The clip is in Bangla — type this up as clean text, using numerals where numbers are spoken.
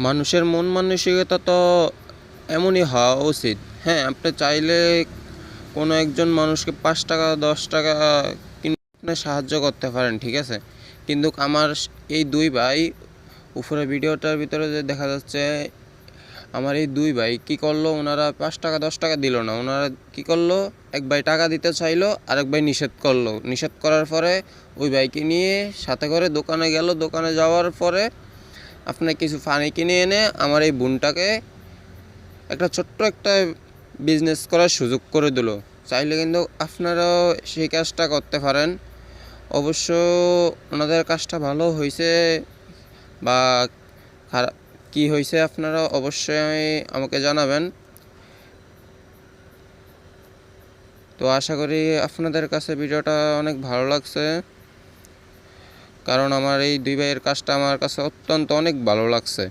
মানুষের মন মানসিকতা তো এমনই হওয়া উচিত। হ্যাঁ, আপনি চাইলে কোনো একজন মানুষকে ৫ টাকা ১০ টাকা কিনে সাহায্য করতে পারেন, ঠিক আছে। কিন্তু আমার এই দুই ভাই, উপরে ভিডিওটার ভিতরে যে দেখা যাচ্ছে, আমার এই দুই ভাই কি করলো, ওনারা ৫ টাকা ১০ টাকা দিল না, ওনারা কি করলো, এক ভাই টাকা দিতে চাইলো, আরেক ভাই নিষেধ করলো। নিষেধ করার পরে ওই ভাইকে নিয়ে সাথে করে দোকানে গেল। দোকানে যাওয়ার পরে আপনার কিছু পানি কিনে এনে আমার এই বোনটাকে একটা ছোট্ট একটা বিজনেস করার সুযোগ করে দিল। চাইলে কিন্তু আপনারাও সেই কাজটা করতে পারেন। অবশ্য ওনাদের কাজটা ভালো হয়েছে বা খারাপ কী হয়েছে আপনারা অবশ্যই আমাকে জানাবেন। তো আশা করি আপনাদের কাছে ভিডিওটা অনেক ভালো লাগছে, কারণ আমার এই দুই ভাইয়ের কাজটা আমার কাছে অত্যন্ত অনেক ভালো লাগছে।